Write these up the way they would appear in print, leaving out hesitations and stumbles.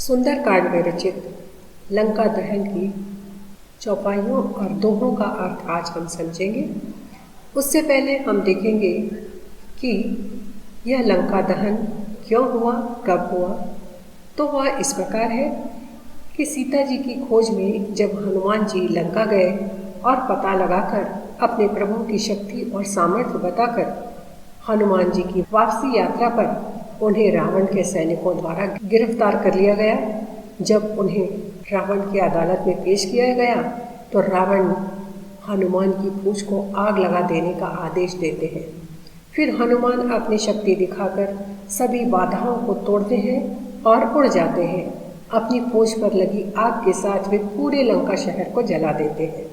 सुंदरकांड में रचित लंका दहन की चौपाइयों और दोहों का अर्थ आज हम समझेंगे। उससे पहले हम देखेंगे कि यह लंका दहन क्यों हुआ, कब हुआ। तो वह इस प्रकार है कि सीता जी की खोज में जब हनुमान जी लंका गए और पता लगाकर अपने प्रभु की शक्ति और सामर्थ्य बताकर हनुमान जी की वापसी यात्रा पर उन्हें रावण के सैनिकों द्वारा गिरफ्तार कर लिया गया। जब उन्हें रावण की अदालत में पेश किया गया तो रावण हनुमान की पूंछ को आग लगा देने का आदेश देते हैं। फिर हनुमान अपनी शक्ति दिखाकर सभी बाधाओं को तोड़ते हैं और उड़ जाते हैं। अपनी पूंछ पर लगी आग के साथ वे पूरे लंका शहर को जला देते हैं।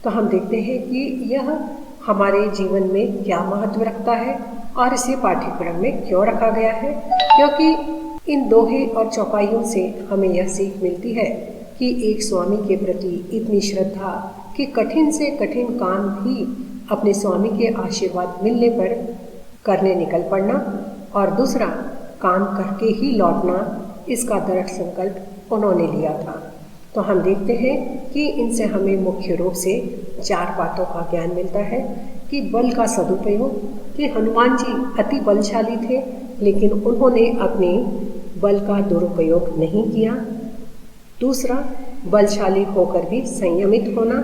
तो हम देखते हैं कि यह हमारे जीवन में क्या महत्व रखता है और इसे पाठ्यक्रम में क्यों रखा गया है, क्योंकि इन दोहे और चौपाइयों से हमें यह सीख मिलती है कि एक स्वामी के प्रति इतनी श्रद्धा कि कठिन से कठिन काम भी अपने स्वामी के आशीर्वाद मिलने पर करने निकल पड़ना और दूसरा काम करके ही लौटना, इसका दृढ़ संकल्प उन्होंने लिया था। तो हम देखते हैं कि इनसे हमें मुख्य रूप से 4 बातों का ज्ञान मिलता है कि बल का सदुपयोग, कि हनुमान जी अति बलशाली थे लेकिन उन्होंने अपने बल का दुरुपयोग नहीं किया। दूसरा, बलशाली होकर भी संयमित होना,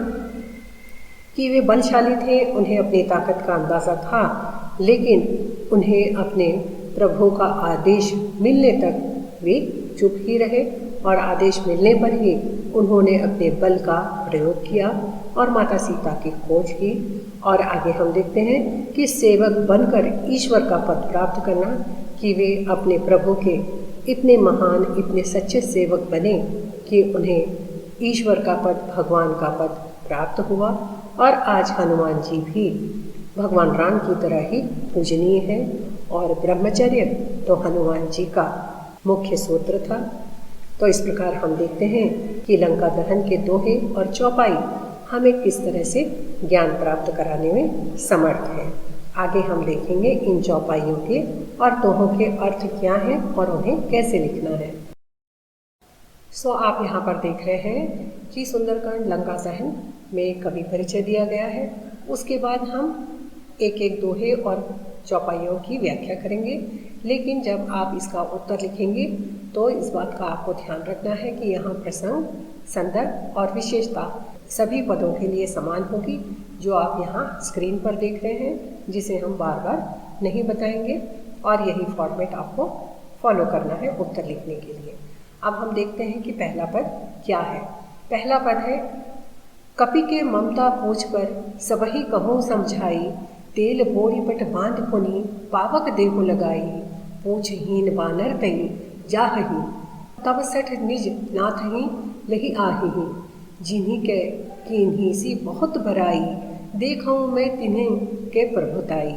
कि वे बलशाली थे, उन्हें अपनी ताकत का अंदाज़ा था लेकिन उन्हें अपने प्रभु का आदेश मिलने तक वे चुप ही रहे और आदेश मिलने पर ही उन्होंने अपने बल का प्रयोग किया और माता सीता की खोज की। और आगे हम देखते हैं कि सेवक बनकर ईश्वर का पद प्राप्त करना, कि वे अपने प्रभु के इतने महान, इतने सच्चे सेवक बने कि उन्हें ईश्वर का पद, भगवान का पद प्राप्त हुआ। और आज हनुमान जी भी भगवान राम की तरह ही पूजनीय है और ब्रह्मचर्य तो हनुमान जी का मुख्य सूत्र था। तो इस प्रकार हम देखते हैं कि लंका दहन के दोहे और चौपाई हमें किस तरह से ज्ञान प्राप्त कराने में समर्थ है। आगे हम देखेंगे इन चौपाइयों के और दोहों के अर्थ क्या हैं और उन्हें कैसे लिखना है। आप यहाँ पर देख रहे हैं कि सुंदरकांड लंका दहन में कवि परिचय दिया गया है। उसके बाद हम एक एक दोहे और चौपाइयों की व्याख्या करेंगे। लेकिन जब आप इसका उत्तर लिखेंगे तो इस बात का आपको ध्यान रखना है कि यहाँ प्रसंग, संदर्भ और विशेषता सभी पदों के लिए समान होगी, जो आप यहाँ स्क्रीन पर देख रहे हैं, जिसे हम बार बार नहीं बताएंगे और यही फॉर्मेट आपको फॉलो करना है उत्तर लिखने के लिए। अब हम देखते हैं कि पहला पद क्या है। पहला पद है, कपि के ममता पूछ पर सबही कहूँ समझाई, तेल बोरी पट बांध पुनि पावक देहु लगाई, पूछहीन बानर तई जाहही, तब सठ निज नाथही लही आही, जिन्हीं के कीन्ही सी बहुत बराई, देखूँ मैं तिन्हें के प्रभुताई।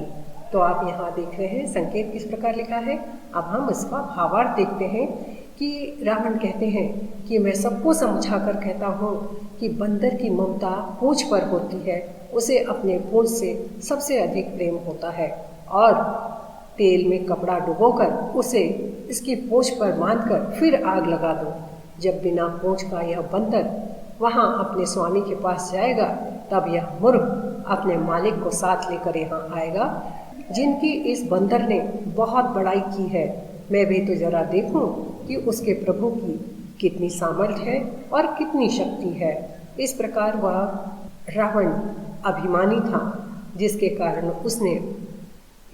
तो आप यहाँ देख रहे हैं संकेत किस प्रकार लिखा है। अब हम इसका भावार्थ देखते हैं कि रावण कहते हैं कि मैं सबको समझा कर कहता हूँ कि बंदर की ममता पूंछ पर होती है, उसे अपने पूंछ से सबसे अधिक प्रेम होता है और तेल में कपड़ा डुबोकर उसे इसकी पूंछ पर बांधकर फिर आग लगा दो। जब बिना पूंछ का यह बंदर वहाँ अपने स्वामी के पास जाएगा तब यह मूर्ख अपने मालिक को साथ लेकर यहाँ आएगा। जिनकी इस बंदर ने बहुत बड़ाई की है, मैं भी तो जरा देखूं कि उसके प्रभु की कितनी सामर्थ्य है और कितनी शक्ति है। इस प्रकार वह रावण अभिमानी था, जिसके कारण उसने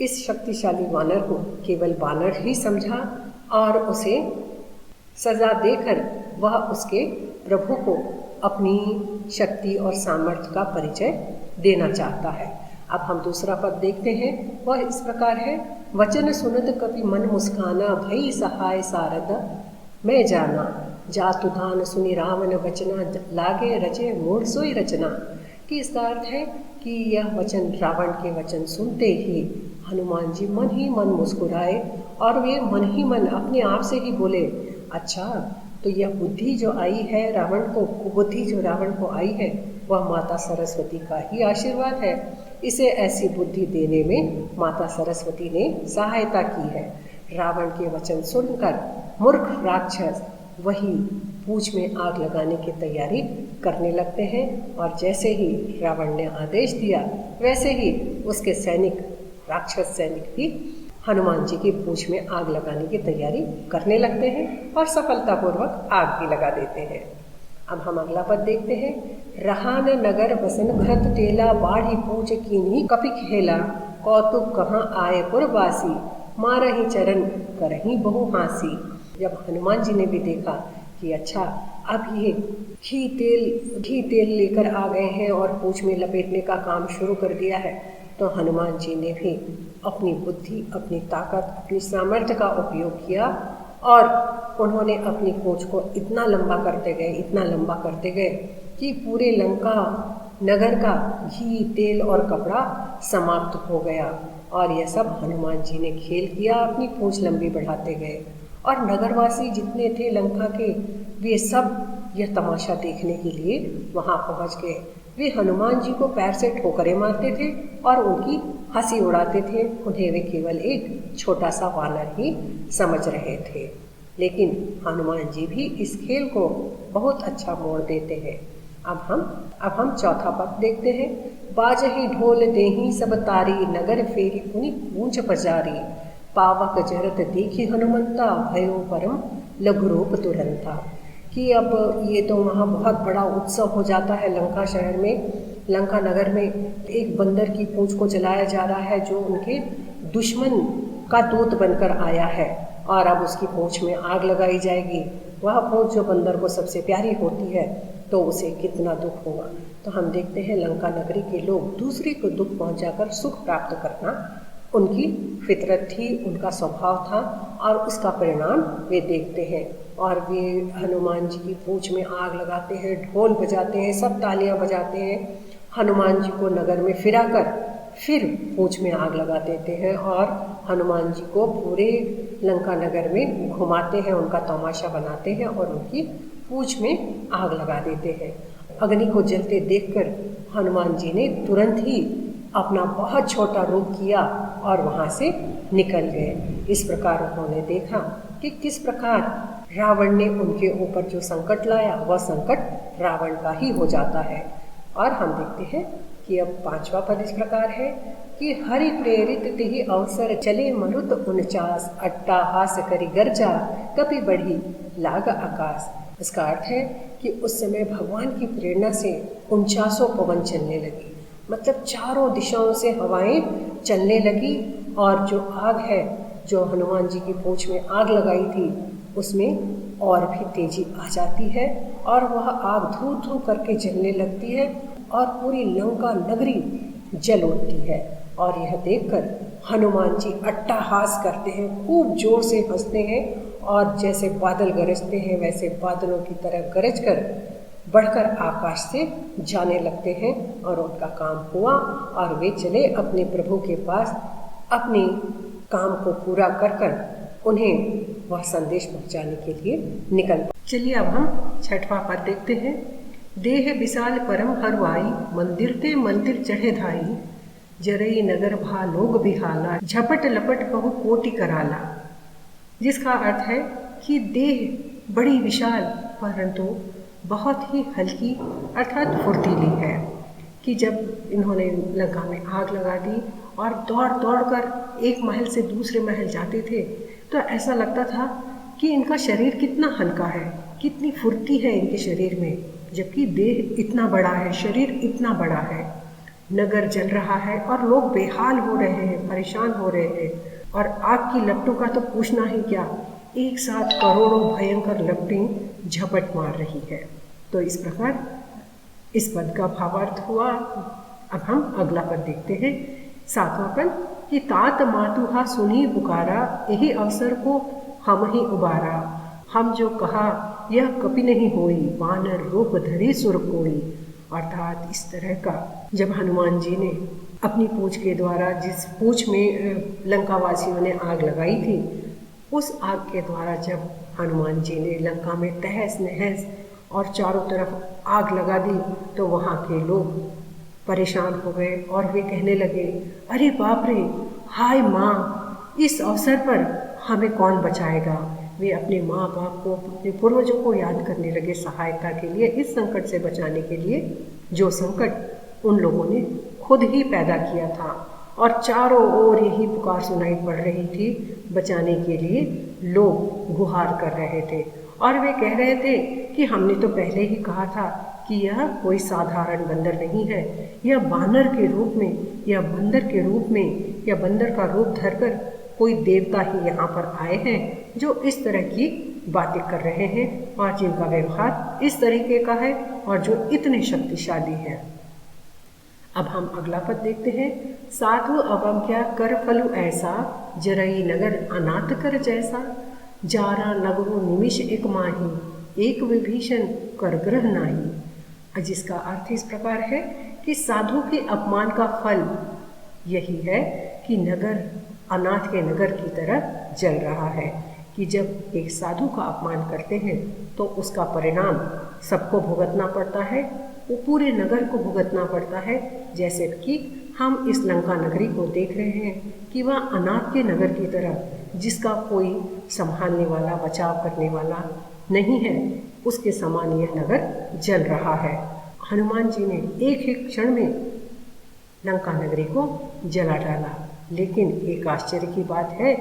इस शक्तिशाली वानर को केवल वानर ही समझा और उसे सजा देकर वह उसके प्रभु को अपनी शक्ति और सामर्थ्य का परिचय देना चाहता है। अब हम दूसरा पद देखते हैं, वह इस प्रकार है, वचन सुनत कपि मन मुस्काना, भई सहाय सारद मैं जाना, जातु धान सुनि रावण वचना, लागे रचे मोर सोई रचना। कि इसका अर्थ है कि यह वचन, रावण के वचन सुनते ही हनुमान जी मन ही मन मुस्कुराए और वे मन ही मन अपने आप से ही बोले, अच्छा तो यह बुद्धि जो आई है रावण को, बुद्धि जो रावण को आई है वह माता सरस्वती का ही आशीर्वाद है। इसे ऐसी बुद्धि देने में माता सरस्वती ने सहायता की है। रावण के वचन सुनकर मूर्ख राक्षस वही पूंछ में आग लगाने की तैयारी करने लगते हैं। और जैसे ही रावण ने आदेश दिया वैसे ही उसके सैनिक, राक्षस सैनिक भी हनुमान जी की पूंछ में आग लगाने की तैयारी करने लगते हैं और सफलतापूर्वक आग भी लगा देते हैं। अब हम अगला पद देखते हैं। रहान नगर बसन भरत तेला, बाढ़ी पूछ कीन्ही कपि खेला, कौतुक कहाँ आए पुरवासी, मारही चरण करही बहु हासी। जब हनुमान जी ने भी देखा कि अच्छा अब ये घी तेल लेकर आ गए हैं और पूंछ में लपेटने का काम शुरू कर दिया है, तो हनुमान जी ने भी अपनी बुद्धि, अपनी ताकत, अपनी सामर्थ्य का उपयोग किया और उन्होंने अपनी पूंछ को इतना लंबा करते गए कि पूरे लंका नगर का घी, तेल और कपड़ा समाप्त हो गया। और यह सब हनुमान जी ने खेल किया, अपनी पूंछ लंबी बढ़ाते गए। और नगरवासी जितने थे लंका के, वे सब यह तमाशा देखने के लिए वहाँ पहुँच गए। वे हनुमान जी को पैर से ठोकरें मारते थे और उनकी हंसी उड़ाते थे। उन्हें वे केवल एक छोटा सा वानर ही समझ रहे थे। लेकिन हनुमान जी भी इस खेल को बहुत अच्छा मोड़ देते हैं। अब हम चौथा पद देखते हैं। बाजही ढोल देही सब तारी, नगर फेरी पुनि पूंछ पजारी, पावक जरत देखी हनुमंता, भयो परम लघु रूप तुरंता। कि अब ये तो वहाँ बहुत बड़ा उत्सव हो जाता है लंका शहर में, लंका नगर में। एक बंदर की पूंछ को जलाया जा रहा है जो उनके दुश्मन का दूत बनकर आया है, और अब उसकी पूंछ में आग लगाई जाएगी। वह पूंछ जो बंदर को सबसे प्यारी होती है, तो उसे कितना दुख होगा। तो हम देखते हैं लंका नगरी के लोग दूसरे को दुख पहुंचाकर सुख प्राप्त करना उनकी फितरत थी, उनका स्वभाव था, और उसका परिणाम वे देखते हैं। और वे हनुमान जी की पूंछ में आग लगाते हैं, ढोल बजाते हैं, सब तालियां बजाते हैं, हनुमान जी को नगर में फिराकर फिर पूंछ में आग लगा देते हैं और हनुमान जी को पूरे लंका नगर में घुमाते हैं, उनका तमाशा बनाते हैं और उनकी पूंछ में आग लगा देते हैं। अग्नि को जलते देखकर हनुमान जी ने तुरंत ही अपना बहुत छोटा रूप किया और वहाँ से निकल गए। इस प्रकार उन्होंने देखा कि किस प्रकार रावण ने उनके ऊपर जो संकट लाया वह संकट रावण का ही हो जाता है। और हम देखते हैं कि अब पांचवा पद इस प्रकार है कि हरि प्रेरित तिहि अवसर चले मरुत 49, अट्टाहास करि गर्जा, कपि बढ़ी लाग आकाश। इसका अर्थ है कि उस समय भगवान की प्रेरणा से 49 पवन चलने लगी, मतलब चारों दिशाओं से हवाएं चलने लगी। और जो आग है, जो हनुमान जी की पूंछ में आग लगाई थी, उसमें और भी तेजी आ जाती है और वह आग धू धू करके जलने लगती है और पूरी लंका नगरी जल उठती है। और यह देखकर हनुमान जी अट्टहास करते हैं, खूब जोर से हंसते हैं और जैसे बादल गरजते हैं वैसे बादलों की तरह गरज कर बढ़कर आकाश से जाने लगते हैं। और उनका काम हुआ और वे चले अपने प्रभु के पास, अपने काम को पूरा कर कर उन्हें वह संदेश पहुंचाने के लिए निकल पड़े। चलिए अब हम छठवां पद देखते हैं। देह विशाल परम हरवाई, मंदिर ते मंदिर चढ़े धाई, जरई नगर भा लोग बिहाला, झपट लपट बहु कोटि कराला। जिसका अर्थ है कि देह बड़ी विशाल परंतु बहुत ही हल्की अर्थात फुर्तीली है। कि जब इन्होंने लंका में आग लगा दी और दौड़ दौड़ कर एक महल से दूसरे महल जाते थे, तो ऐसा लगता था कि इनका शरीर कितना हल्का है, कितनी फुर्ती है इनके शरीर में, जबकि देह इतना बड़ा है, शरीर इतना बड़ा है। नगर जल रहा है और लोग बेहाल हो रहे हैं, परेशान हो रहे हैं। और आग की लपटों का तो पूछना ही क्या, एक साथ करोड़ों भयंकर लपटें झपट मार रही है। तो इस प्रकार इस पद का भावार्थ हुआ। अब हम अगला पद देखते हैं, सातवां पद कि तात मातुहा सुनी पुकारा, यही अवसर को हम ही उबारा, हम जो कहा यह कपि नहीं होई, वानर रूप धरी सुर कोई। अर्थात इस तरह का जब हनुमान जी ने अपनी पूंछ के द्वारा, जिस पूंछ में लंकावासियों ने आग लगाई थी, उस आग के द्वारा जब हनुमान जी ने लंका में तहस नहस और चारों तरफ आग लगा दी, तो वहाँ के लोग परेशान हो गए और वे कहने लगे, अरे बाप रे, हाय माँ, इस अवसर पर हमें कौन बचाएगा, वे अपने माँ बाप को, अपने पूर्वजों को याद करने लगे सहायता के लिए, इस संकट से बचाने के लिए जो संकट उन लोगों ने खुद ही पैदा किया था। और चारों ओर यही पुकार सुनाई पड़ रही थी, बचाने के लिए लोग गुहार कर रहे थे और वे कह रहे थे कि हमने तो पहले ही कहा था कि यह कोई साधारण बंदर नहीं है, यह बानर के रूप में या बंदर के रूप में या बंदर का रूप धरकर कोई देवता ही यहाँ पर आए हैं जो इस तरह की बातें कर रहे हैं और जिनका व्यवहार इस तरीके का है और जो इतने शक्तिशाली है। अब हम अगला पद देखते हैं। साधु अवम क्या कर फलु ऐसा, जरई नगर अनाथ कर जैसा, जारा नगरो निमिष एक माही, एक विभीषण कर ग्रह नाही। जिसका अर्थ इस प्रकार है कि साधु के अपमान का फल यही है कि नगर अनाथ के नगर की तरह जल रहा है, कि जब एक साधु का अपमान करते हैं तो उसका परिणाम सबको भुगतना पड़ता है, वो पूरे नगर को भुगतना पड़ता है। जैसे कि हम इस लंका नगरी को देख रहे हैं कि वह अनाथ के नगर की तरह, जिसका कोई संभालने वाला, बचाव करने वाला नहीं है, उसके समान यह नगर जल रहा है। हनुमान जी ने एक ही क्षण में लंका नगरी को जला डाला, लेकिन एक आश्चर्य की बात है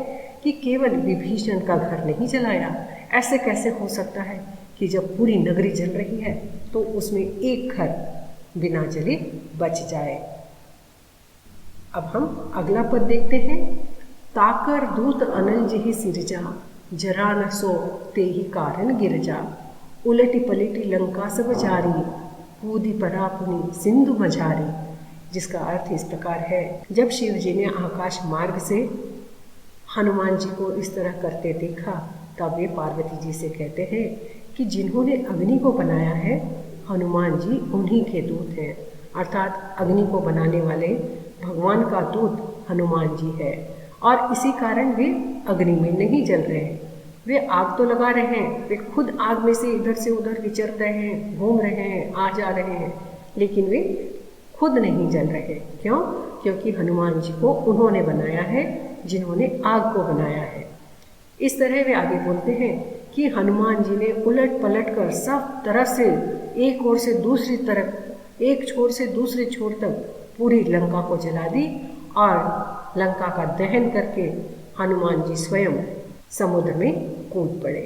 कि केवल विभीषण का घर नहीं जलाया। ऐसे कैसे हो सकता है कि जब पूरी नगरी जल रही है तो उसमें एक घर बिना जले बच जाए। अब हम अगला पद देखते हैं। ताकर दूत अनल जिहि सिरजा, जरा न सो तेहि कारण गिरजा, उलटी पलटी लंका सब जारी, कूदी परापुनी सिंधु मझारी। जिसका अर्थ इस प्रकार है, जब शिव जी ने आकाश मार्ग से हनुमान जी को इस तरह करते देखा, तब वे पार्वती जी से कहते हैं कि जिन्होंने अग्नि को बनाया है, हनुमान जी उन्हीं के दूत हैं। अर्थात अग्नि को बनाने वाले भगवान का दूत हनुमान जी है और इसी कारण वे अग्नि में नहीं जल रहे। वे आग तो लगा रहे हैं, वे खुद आग में से इधर से उधर विचर रहे हैं, घूम रहे हैं, आ जा रहे हैं, लेकिन वे खुद नहीं जल रहे। क्यों? क्योंकि हनुमान जी को उन्होंने बनाया है, जिन्होंने आग को बनाया है। इस तरह वे आगे बोलते हैं कि हनुमान जी ने उलट पलट कर सब तरह से एक ओर से दूसरी तरफ, एक छोर से दूसरे छोर तक पूरी लंका को जला दी और लंका का दहन करके हनुमान जी स्वयं समुद्र में कूद पड़े।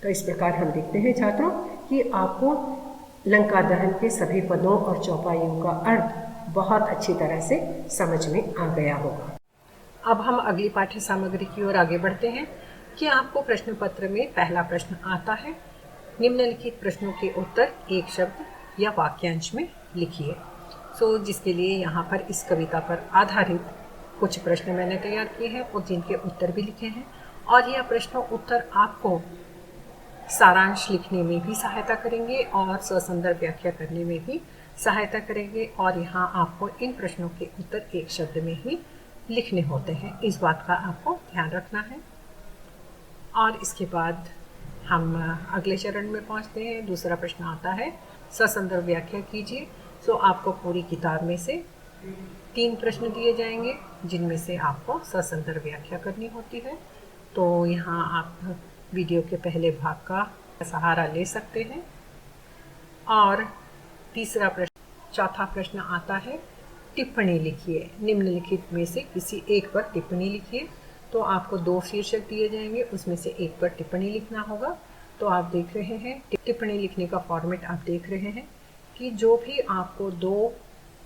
तो इस प्रकार हम देखते हैं छात्रों कि आपको लंका दहन के सभी पदों और चौपाइयों का अर्थ बहुत अच्छी तरह से समझ में आ गया होगा। अब हम अगली पाठ्य सामग्री की ओर आगे बढ़ते हैं कि आपको प्रश्न पत्र में पहला प्रश्न आता है। निम्नलिखित प्रश्नों के उत्तर एक शब्द या वाक्यांश में लिखिए। जिसके लिए यहाँ पर इस कविता पर आधारित कुछ प्रश्न मैंने तैयार किए हैं और जिनके उत्तर भी लिखे हैं, और यह प्रश्न उत्तर आपको सारांश लिखने में भी सहायता करेंगे और ससंदर्भ व्याख्या करने में भी सहायता करेंगे। और यहाँ आपको इन प्रश्नों के उत्तर एक शब्द में ही लिखने होते हैं, इस बात का आपको ध्यान रखना है। और इसके बाद हम अगले चरण में पहुँचते हैं। दूसरा प्रश्न आता है, ससंदर्भ व्याख्या कीजिए। आपको पूरी किताब में से 3 प्रश्न दिए जाएंगे, जिनमें से आपको ससंदर्भ व्याख्या करनी होती है। तो यहाँ आप वीडियो के पहले भाग का सहारा ले सकते हैं। और चौथा प्रश्न आता है, टिप्पणी लिखिए। निम्नलिखित में से किसी एक पर टिप्पणी लिखिए। तो आपको 2 शीर्षक दिए जाएंगे, उसमें से एक पर टिप्पणी लिखना होगा। तो आप देख रहे हैं टिप्पणी लिखने का फॉर्मेट, आप देख रहे हैं कि जो भी आपको 2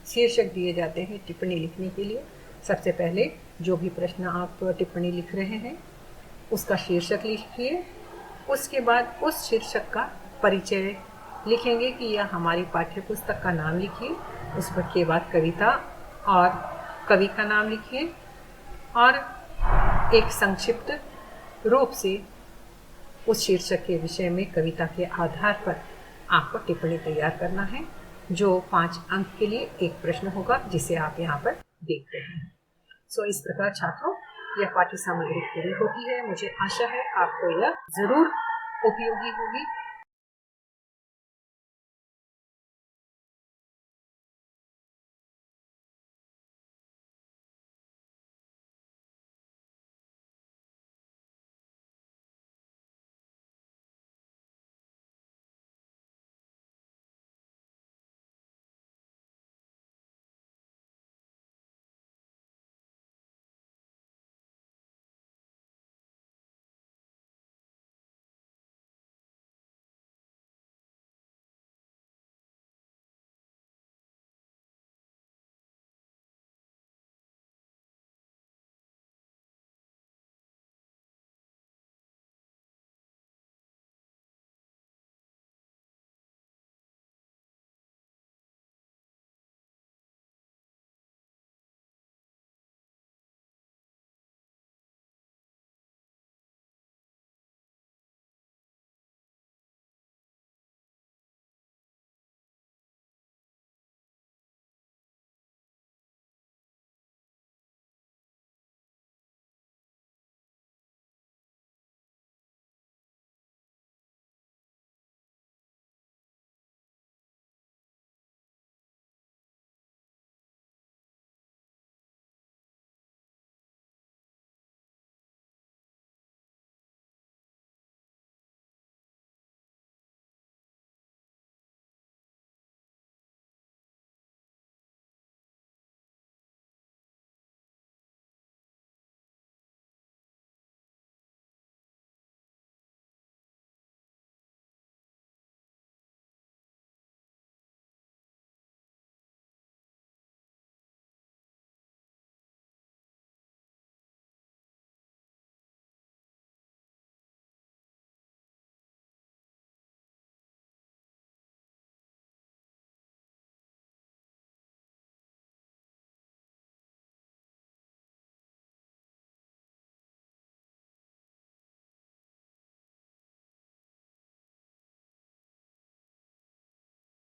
शीर्षक दिए जाते हैं टिप्पणी लिखने के लिए, सबसे पहले जो भी प्रश्न आप टिप्पणी लिख रहे हैं उसका शीर्षक लिखिए। उसके बाद उस शीर्षक का परिचय लिखेंगे कि यह हमारी पाठ्य पुस्तक का नाम लिखिए। उसके बाद कविता और कवि का नाम लिखिए और एक संक्षिप्त रूप से उस शीर्षक के विषय में कविता के आधार पर आपको टिप्पणी तैयार करना है, जो 5 अंक के लिए एक प्रश्न होगा, जिसे आप यहाँ पर देखते हैं। इस प्रकार छात्रों, यह पाठ्य सामग्री पूरी होती है। मुझे आशा है आपको यह जरूर उपयोगी होगी।